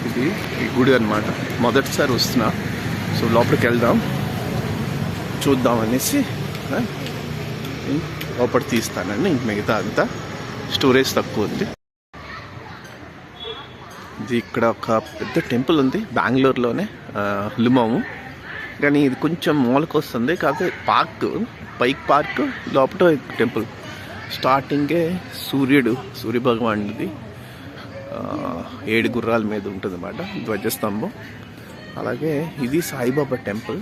ఇది ఈ గుడి అనమాట. మొదటిసారి వస్తున్నా. సో లోపలికి వెళ్దాం, చూద్దాం అనేసి లోపల తీస్తానండి. మిగతా అంతా స్టోరేజ్ తక్కువ ఉంది. ఇది ఇక్కడ ఒక పెద్ద టెంపుల్ ఉంది బెంగళూరులోనే, లిమాము. కానీ ఇది కొంచెం మూలకు వస్తుంది. కాకపోతే పార్క్, బైక్ పార్క్ లోపల టెంపుల్. స్టార్టింగే సూర్యభగవానుడిది 7 గుర్రాల మీద ఉంటుంది అన్నమాట ధ్వజస్తంభం. అలాగే ఇది సాయిబాబా టెంపుల్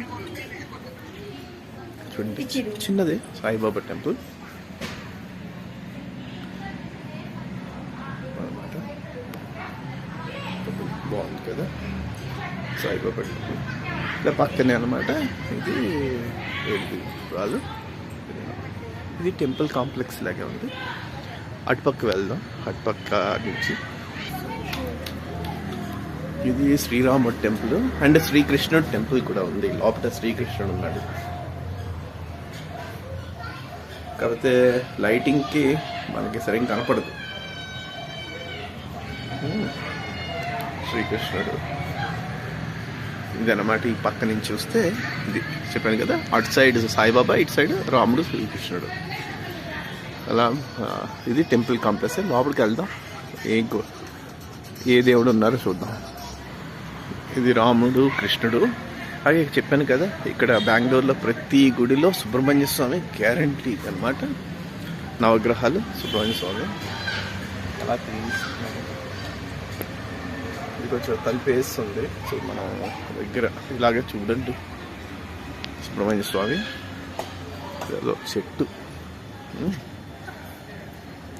చూడండి, చిన్నదే సాయిబాబా టెంపుల్ అన్నమాట. బాగుంది కదా సాయిబాబా టెంపుల్. ఇలా పక్కనే అనమాట ఇది 7 గుర్రాలు. ఇది టెంపుల్ కాంప్లెక్స్ లాగే ఉంది. అటుపక్క వెళ్దాం. అటుపక్క నుంచి ఇది శ్రీరాముడు టెంపుల్ అండ్ శ్రీకృష్ణుడు టెంపుల్ కూడా ఉంది. లోపల శ్రీకృష్ణుడు ఉన్నాడు. కాకపోతే లైటింగ్కి మనకి సరిగ్గా కనపడదు. శ్రీకృష్ణుడు ఇది అన్నమాట. ఈ పక్క నుంచి చూస్తే ఇది చెప్పాను కదా, అటు సైడ్ సాయిబాబా, ఇటు సైడ్ రాముడు శ్రీకృష్ణుడు. అలా ఇది టెంపుల్ కాంప్లెక్స్. లోపలికి వెళ్దాం, ఏ దేవుడు ఉన్నారో చూద్దాం. ఇది రాముడు కృష్ణుడు. అలాగే చెప్పాను కదా, ఇక్కడ బెంగళూరులో ప్రతి గుడిలో సుబ్రహ్మణ్య స్వామి గ్యారంటీ అనమాట. నవగ్రహాలు సుబ్రహ్మణ్య స్వామి. అలా ఇది కొంచెం తలిపేస్తుంది. సో మనం దగ్గర ఇలాగే చూడండి సుబ్రహ్మణ్య స్వామి. ఏదో చెట్టు.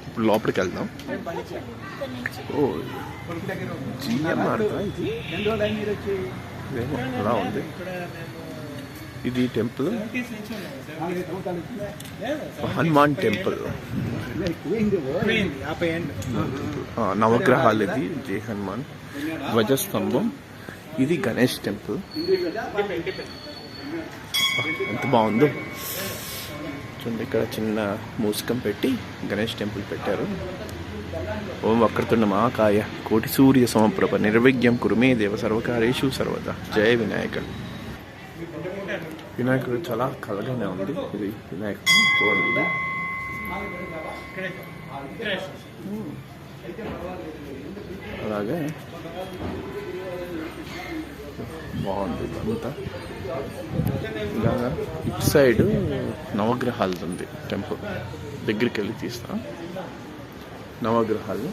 ఇప్పుడు లోపలికి వెళ్దాం. ఓ జిఎంఆర్ ఇది ఏమో అలా ఉంది. ఇది టెంపుల్ హనుమాన్ టెంపుల్. నవగ్రహాలు ఇది జై హనుమాన్. ధ్వజస్తంభం. ఇది గణేష్ టెంపుల్. ఎంత బాగుందో చూడండి. ఇక్కడ చిన్న మూసికం పెట్టి గణేష్ టెంపుల్ పెట్టారు. ఓం వక్రతుండ మహాకాయ కోటి సూర్య సమప్రభ నిర్విఘ్నం కురుమే దేవ సర్వకార్యేషు సర్వదా. జయ వినాయక. వినాయకుడు చాలా కలగానే ఉంది. ఇది వినాయకుడు చూడండి. అలాగే బాగుంది అంతా. ఇలాగా ఇటు సైడ్ నవగ్రహాలు ఉంది టెంపుల్. దగ్గరికి వెళ్ళి తీస్తాం. నవగ్రహాలు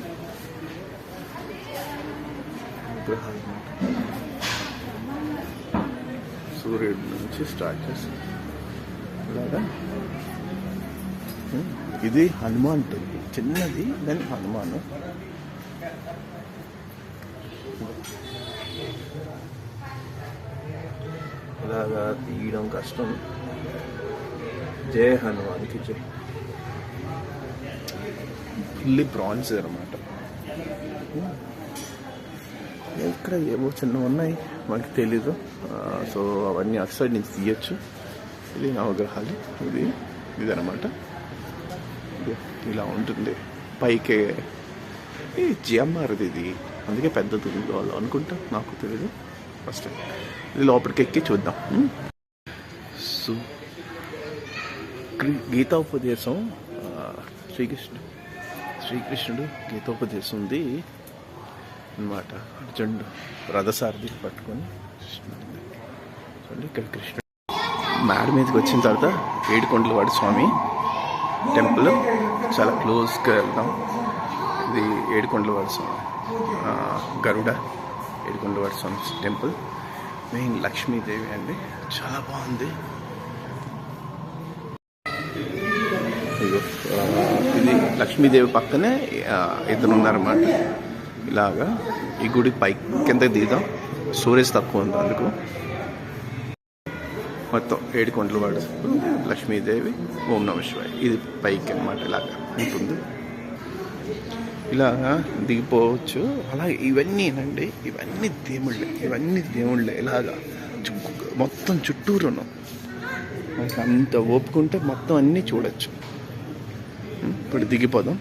సూర్యుడి నుంచి స్టార్ట్ చేస్తాం. ఇలాగా ఇది హనుమాన్ టెంపుల్, చిన్నది. దాని హనుమాన్ ఇలాగా తీయడం కష్టం. జయ హనుమాన్కి జై. ఫుల్లీ బ్రాంజ్ అనమాట. ఇక్కడ ఏవో చిన్న ఉన్నాయి, మనకి తెలీదు. సో అవన్నీ అటు సైడ్ నుంచి తీయచ్చు. ఇది నవగ్రహాలు. ఇదనమాట. ఇలా ఉంటుంది. పైకి జిఎంఆర్ది ఇది, అందుకే పెద్దది వాళ్ళు అనుకుంటా, నాకు తెలీదు. ఫస్ట్ ఇది లోపలికి ఎక్కి చూద్దాం. సో గీతోపదేశం శ్రీకృష్ణుడు గీతోపదేశం ఉంది అన్నమాట. అర్జునుడు రథసారథి పట్టుకొని చూడండి. ఇక్కడ కృష్ణుడు మేడ మీదకి వచ్చిన తర్వాత ఏడుకొండలవాడ స్వామి టెంపుల్. చాలా క్లోజ్గా వెళ్దాం. ఇది ఏడుకొండలవాడ స్వామి గరుడ ఏడుకొండలవాడ స్వామి టెంపుల్. మెయిన్ లక్ష్మీదేవి అండి, చాలా బాగుంది. ఇది లక్ష్మీదేవి పక్కనే ఇద్దరు ఉన్నారన్నమాట. ఇలాగా ఈ గుడి పైకి కింద దిగుదాం. స్టోరేజ్ తక్కువ ఉంది అందుకు. మొత్తం ఏడుకొండలవాడ లక్ష్మీదేవి, ఓం నమ శివాయ. ఇది పైకి అన్నమాట. ఇలాగా ఉంటుంది. ఇలాగా దిగిపోవచ్చు. అలాగే ఇవన్నీనండి, ఇవన్నీ దేవుళ్ళే. ఇలాగా మొత్తం చుట్టూరును మనకి అంత ఓపుకుంటే మొత్తం అన్నీ చూడొచ్చు. ఇప్పుడు దిగిపోదాం.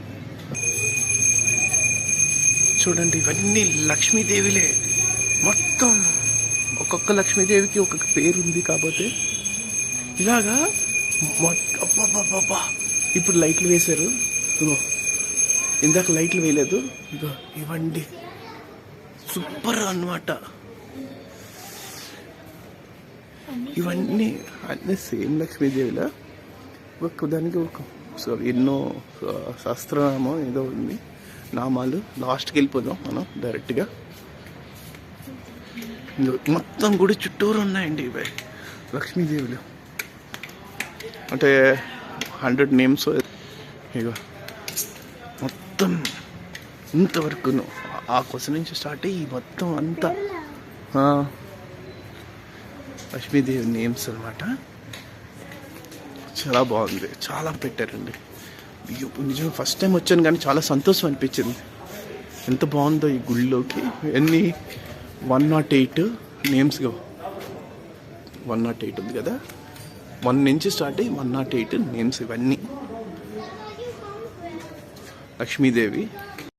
చూడండి, ఇవన్నీ లక్ష్మీదేవిలే. మొత్తం ఒక్కొక్క లక్ష్మీదేవికి ఒక్కొక్క పేరు ఉంది. కాకపోతే ఇలాగా అబ్బా ఇప్పుడు లైట్లు వేశారు. ఇగో ఇందాక లైట్లు వేయలేదు. ఇగో ఇవ్వండి, సూపర్ అన్నమాట. ఇవన్నీ అన్నీ సేమ్ లక్ష్మీదేవిలా, ఒక్క దానికి ఒక ఎన్నో శాస్త్రనామం ఏదో ఉంది, నామాలు. లాస్ట్కి వెళ్ళిపోదాం మనం డైరెక్ట్గా. మొత్తం గుడి చుట్టూరు ఉన్నాయండి ఇవి లక్ష్మీదేవులు. అంటే 100 నేమ్స్. ఇగో మొత్తం ఇంతవరకును ఆ క్వశ్చన్ నుంచి స్టార్ట్ అయ్యి మొత్తం అంతా లక్ష్మీదేవి నేమ్స్ అనమాట. చాలా బాగుంది, చాలా పెట్టారండి. నిజంగా ఫస్ట్ టైం వచ్చాను కానీ చాలా సంతోషం అనిపించింది. ఎంత బాగుందో ఈ గుళ్ళోకి. ఎన్ని 108 నేమ్స్గా 108 ఉంది కదా, 1 నుంచి స్టార్ట్ అయ్యి 108 నేమ్స్. ఇవన్నీ లక్ష్మీదేవి